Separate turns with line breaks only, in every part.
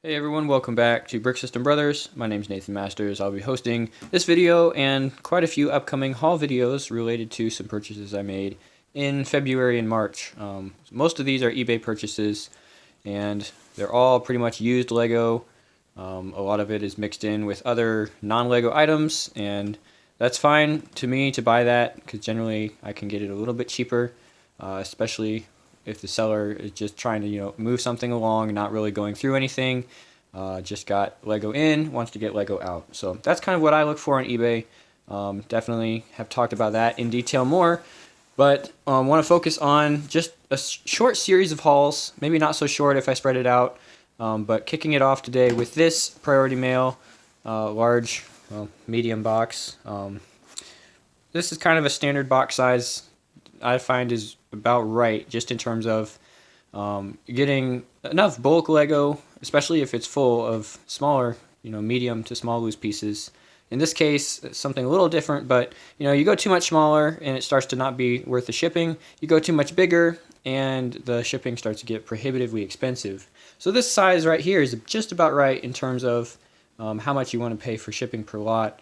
Hey everyone, welcome back to Brick System Brothers. My name is Nathan Masters. I'll be hosting this video and quite a few upcoming haul videos related to some purchases I made in February and March. Most of these are eBay purchases and they're all pretty much used Lego. A lot of it is mixed in with other non-Lego items, and that's fine to me to buy that because generally I can get it a little bit cheaper, especially if the seller is just trying to, move something along, not really going through anything, just got Lego in, wants to get Lego out. So that's kind of what I look for on eBay. Definitely have talked about that in detail more, but want to focus on just a short series of hauls, maybe not so short if I spread it out, but kicking it off today with this Priority Mail large, medium box. This is kind of a standard box size I find is about right, just in terms of getting enough bulk Lego, especially if it's full of smaller, medium to small loose pieces. In this case, something a little different, but you go too much smaller and it starts to not be worth the shipping. You go too much bigger and the shipping starts to get prohibitively expensive. So this size right here is just about right in terms of how much you want to pay for shipping per lot.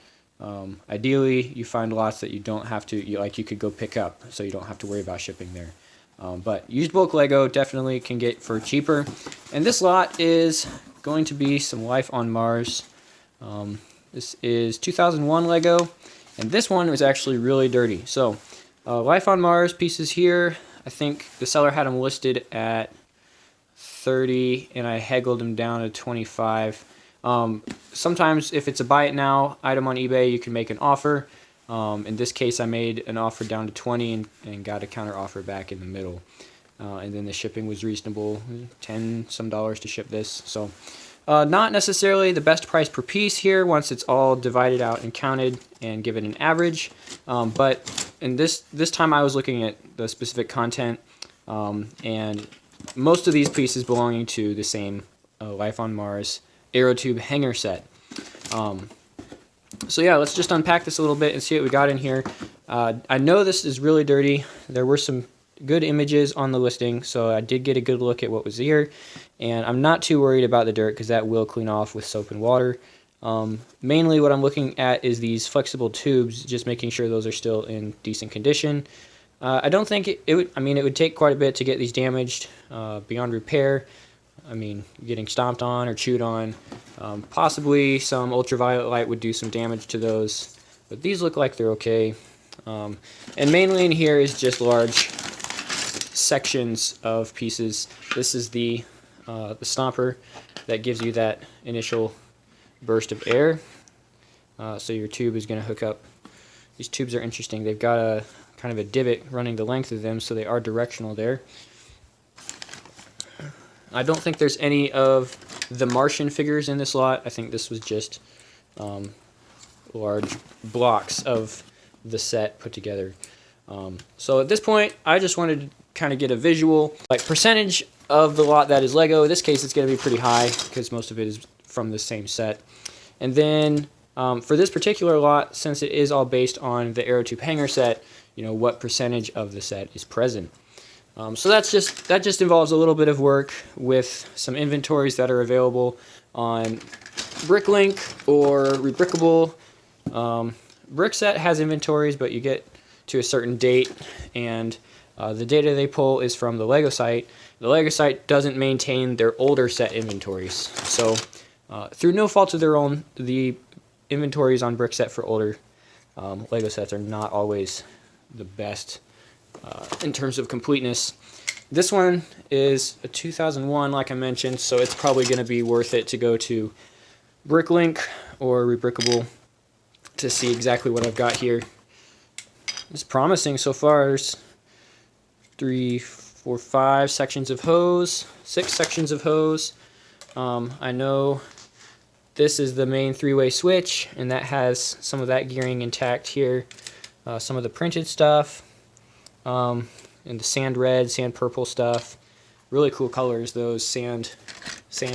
Ideally, you find lots that you don't have to, you could go pick up, so you don't have to worry about shipping there. But used bulk Lego definitely can get for cheaper. And this lot is going to be some Life on Mars. This is 2001 Lego, and this one was actually really dirty. So, Life on Mars pieces here, I think the seller had them listed at 30, and I haggled them down to 25. Sometimes if it's a buy it now item on eBay, you can make an offer. In this case, I made an offer down to 20 and got a counter offer back in the middle. And then the shipping was reasonable, $10 some to ship this. So not necessarily the best price per piece here once it's all divided out and counted and given an average. But in this time I was looking at the specific content, and most of these pieces belonging to the same Life on Mars AeroTube hanger set. So yeah, let's just unpack this a little bit and see what we got in here. I know this is really dirty. There were some good images on the listing, so I did get a good look at what was here, and I'm not too worried about the dirt because that will clean off with soap and water. Mainly what I'm looking at is these flexible tubes, just making sure those are still in decent condition. I don't think it would take quite a bit to get these damaged beyond repair. Getting stomped on or chewed on. Possibly some ultraviolet light would do some damage to those, but these look like they're okay. And mainly in here is just large sections of pieces. This is the stomper that gives you that initial burst of air. So your tube is going to hook up. These tubes are interesting. They've got a kind of a divot running the length of them, so they are directional there. I don't think there's any of the Martian figures in this lot. I think this was just large blocks of the set put together. So at this point, I just wanted to kind of get a visual, like percentage of the lot that is Lego. In this case, it's going to be pretty high because most of it is from the same set. And then for this particular lot, since it is all based on the AeroTube hanger set, what percentage of the set is present. So that just involves a little bit of work with some inventories that are available on Bricklink or Rebrickable. Brickset has inventories, but you get to a certain date, and the data they pull is from the Lego site. The Lego site doesn't maintain their older set inventories, so through no fault of their own, the inventories on Brickset for older Lego sets are not always the best in terms of completeness. This one is a 2001, like I mentioned, so it's probably going to be worth it to go to Bricklink or Rebrickable to see exactly what I've got here. It's promising so far. There's 3, 4, 5 sections of hose, 6 sections of hose. I know this is the main 3-way switch, and that has some of that gearing intact here. Some of the printed stuff. And the sand red, sand purple stuff, really cool colors, those sand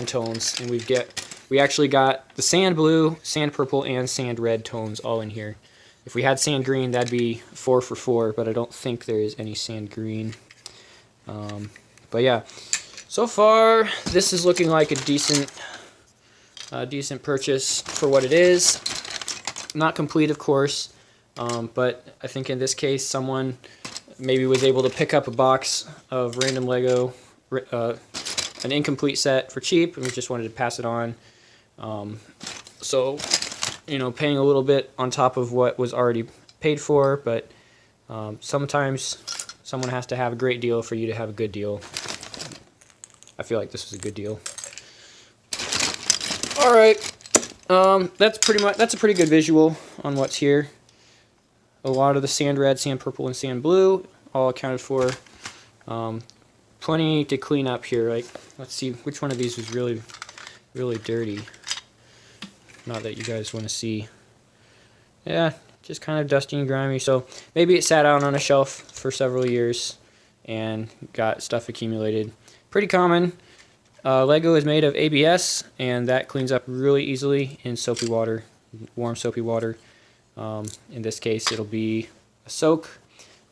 tones. And we actually got the sand blue, sand purple, and sand red tones all in here. If we had sand green, that'd be 4 for 4, but I don't think there is any sand green. But yeah, so far this is looking like a decent decent purchase for what it is. Not complete, of course, but I think in this case someone maybe was able to pick up a box of random Lego, an incomplete set for cheap, and just wanted to pass it on. So, you know, paying a little bit on top of what was already paid for, but sometimes someone has to have a great deal for you to have a good deal. I feel like this was a good deal. All right, that's a pretty good visual on what's here. A lot of the sand red, sand purple, and sand blue all accounted for. Plenty to clean up here. Like, let's see which one of these was really, really dirty. Not that you guys want to see. Yeah, just kind of dusty and grimy. So maybe it sat out on a shelf for several years and got stuff accumulated. Pretty common. Lego is made of ABS, and that cleans up really easily in soapy water, warm soapy water. In this case, it'll be a soak.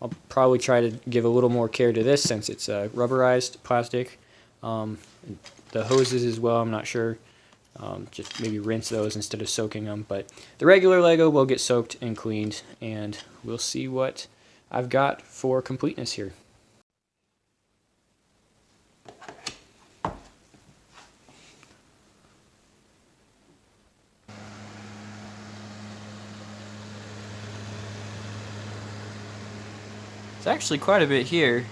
I'll probably try to give a little more care to this since it's rubberized plastic. The hoses as well, I'm not sure. Just maybe rinse those instead of soaking them. But the regular Lego will get soaked and cleaned, and we'll see what I've got for completeness here. It's actually quite a bit here.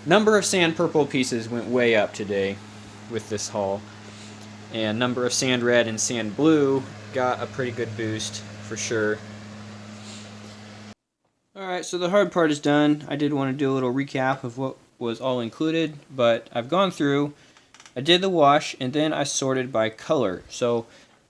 Number of sand purple pieces went way up today with this haul. And number of sand red and sand blue got a pretty good boost for sure. Alright, so the hard part is done. I did want to do a little recap of what was all included, but I've gone through, I did the wash, and then I sorted by color. So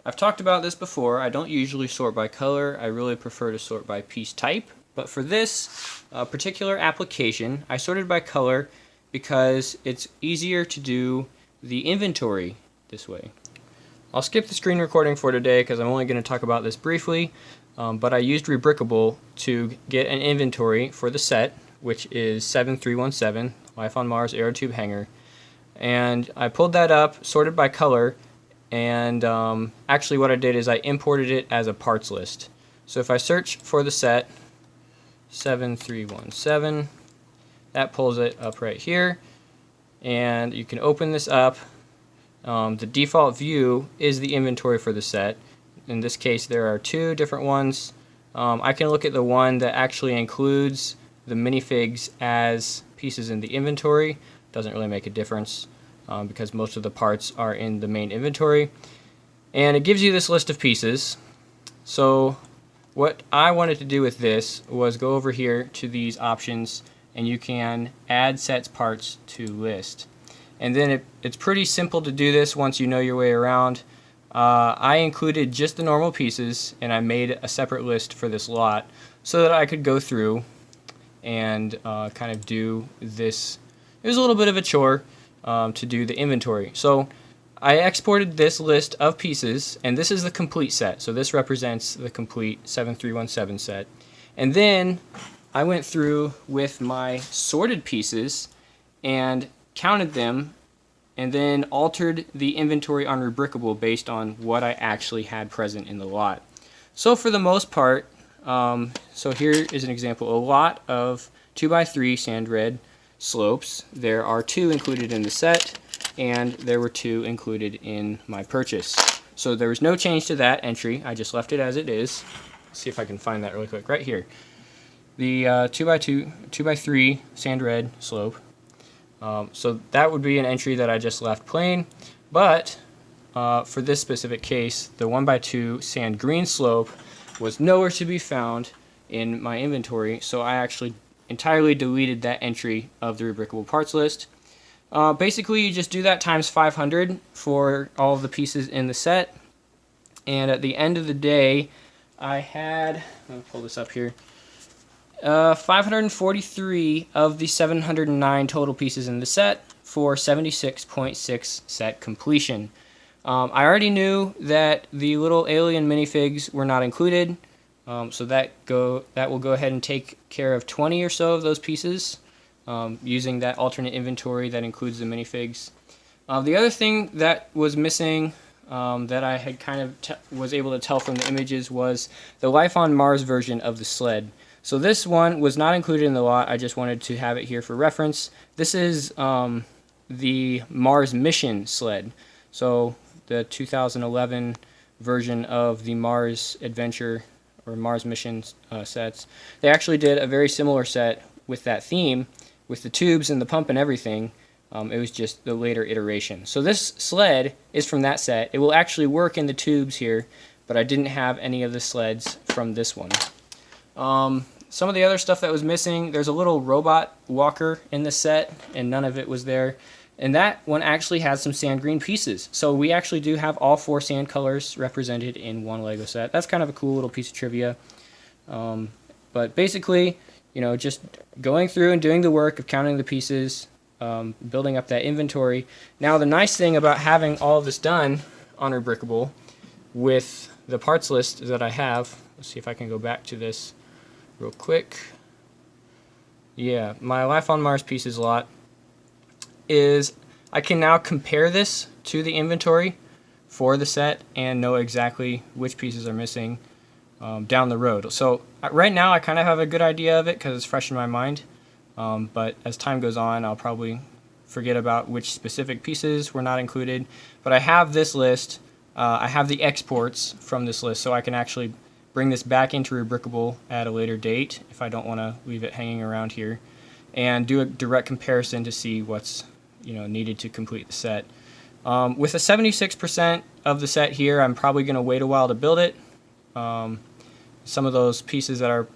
I've talked about this before. I don't usually sort by color. I really prefer to sort by piece type. But for this particular application, I sorted by color because it's easier to do the inventory this way. I'll skip the screen recording for today because I'm only going to talk about this briefly, but I used Rebrickable to get an inventory for the set, which is 7317, Life on Mars Aerotube Hanger. And I pulled that up, sorted by color, and actually what I did is I imported it as a parts list. So if I search for the set, 7317, that pulls it up right here, and you can open this up. The default view is the inventory for the set. In this case there are two different ones. I can look at the one that actually includes the minifigs as pieces in the inventory. Doesn't really make a difference because most of the parts are in the main inventory, and it gives you this list of pieces. So what I wanted to do with this was go over here to these options, and you can add sets parts to list. And then it's pretty simple to do this once you know your way around. I included just the normal pieces, and I made a separate list for this lot so that I could go through and kind of do this. It was a little bit of a chore to do the inventory. So I exported this list of pieces, and this is the complete set. So this represents the complete 7317 set. And then I went through with my sorted pieces and counted them, and then altered the inventory on Rebrickable based on what I actually had present in the lot. So for the most part, so here is an example, a lot of 2x3 sand red slopes. There are 2 included in the set, and there were 2 included in my purchase. So there was no change to that entry. I just left it as it is. Let's see if I can find that really quick. Right here. The 2x3 sand red slope. So that would be an entry that I just left plain. But for this specific case, the 1x2 sand green slope was nowhere to be found in my inventory. So I actually entirely deleted that entry of the Rebrickable parts list. Basically, you just do that times 500 for all of the pieces in the set. And at the end of the day, I had, I'll pull this up here, 543 of the 709 total pieces in the set for 76.6 set completion. I already knew that the little alien minifigs were not included, so that will go ahead and take care of 20 or so of those pieces. Using that alternate inventory that includes the minifigs. The other thing that was missing that I had kind of was able to tell from the images was the Life on Mars version of the sled. So this one was not included in the lot. I just wanted to have it here for reference. This is the Mars mission sled. So the 2011 version of the Mars Adventure or Mars mission sets. They actually did a very similar set with that theme, with the tubes and the pump and everything. It was just the later iteration. So this sled is from that set. It will actually work in the tubes here, but I didn't have any of the sleds from this one. Some of the other stuff that was missing, there's a little robot walker in the set, and none of it was there. And that one actually has some sand green pieces. So we actually do have all 4 sand colors represented in one Lego set. That's kind of a cool little piece of trivia. But basically, you know, just going through and doing the work of counting the pieces, building up that inventory. Now the nice thing about having all of this done on Rebrickable with the parts list that I have, let's see if I can go back to this real quick. Yeah, my Life on Mars pieces lot is I can now compare this to the inventory for the set and know exactly which pieces are missing down the road. So right now I kind of have a good idea of it because it's fresh in my mind. But as time goes on, I'll probably forget about which specific pieces were not included. But I have this list. I have the exports from this list, so I can actually bring this back into Rebrickable at a later date if I don't want to leave it hanging around here, and do a direct comparison to see what's needed to complete the set. With a 76% of the set here, I'm probably going to wait a while to build it. Some of those pieces that are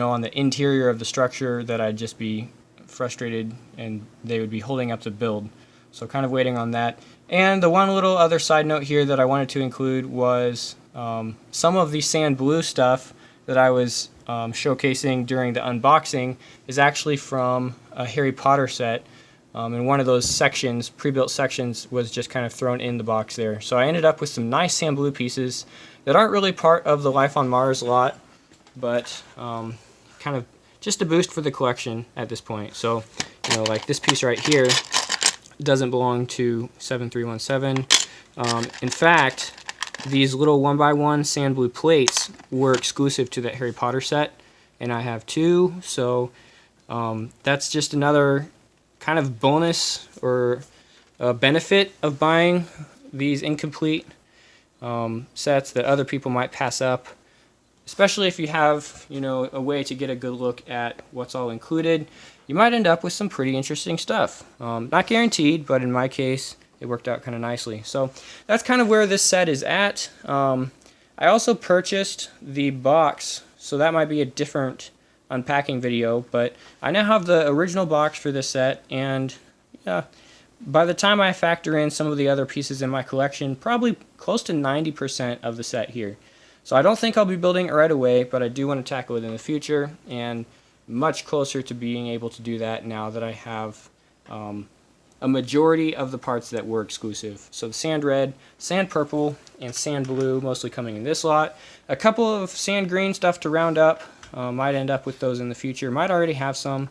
on the interior of the structure that I'd just be frustrated and they would be holding up the build. So kind of waiting on that. And the one little other side note here that I wanted to include was some of the sand blue stuff that I was showcasing during the unboxing is actually from a Harry Potter set. And one of those sections, pre-built sections, was just kind of thrown in the box there. So I ended up with some nice sand blue pieces that aren't really part of the Life on Mars lot, but kind of just a boost for the collection at this point. So, like this piece right here doesn't belong to 7317. In fact, these little 1x1 sand blue plates were exclusive to that Harry Potter set, and I have 2. So that's just another kind of bonus or benefit of buying these incomplete sets that other people might pass up, especially if you have a way to get a good look at what's all included. You might end up with some pretty interesting stuff. Not guaranteed, but in my case it worked out kind of nicely. So that's kind of where this set is at. I also purchased the box, so that might be a different unpacking video, but I now have the original box for this set, and by the time I factor in some of the other pieces in my collection, probably close to 90% of the set here. So I don't think I'll be building it right away, but I do want to tackle it in the future, and much closer to being able to do that now that I have a majority of the parts that were exclusive. So the sand red, sand purple, and sand blue mostly coming in this lot. A couple of sand green stuff to round up. Might end up with those in the future. Might already have some,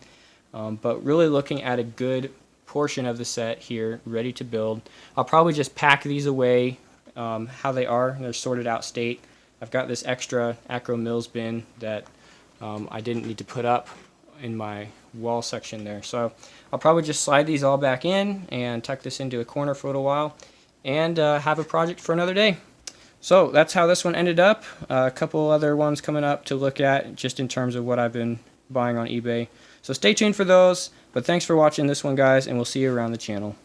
but really looking at a good portion of the set here, ready to build. I'll probably just pack these away how they are in their sorted out state. I've got this extra Acro Mills bin that I didn't need to put up in my wall section there. So I'll probably just slide these all back in and tuck this into a corner for a little while and have a project for another day. So that's how this one ended up. A couple other ones coming up to look at just in terms of what I've been buying on eBay. So stay tuned for those. But thanks for watching this one, guys, and we'll see you around the channel.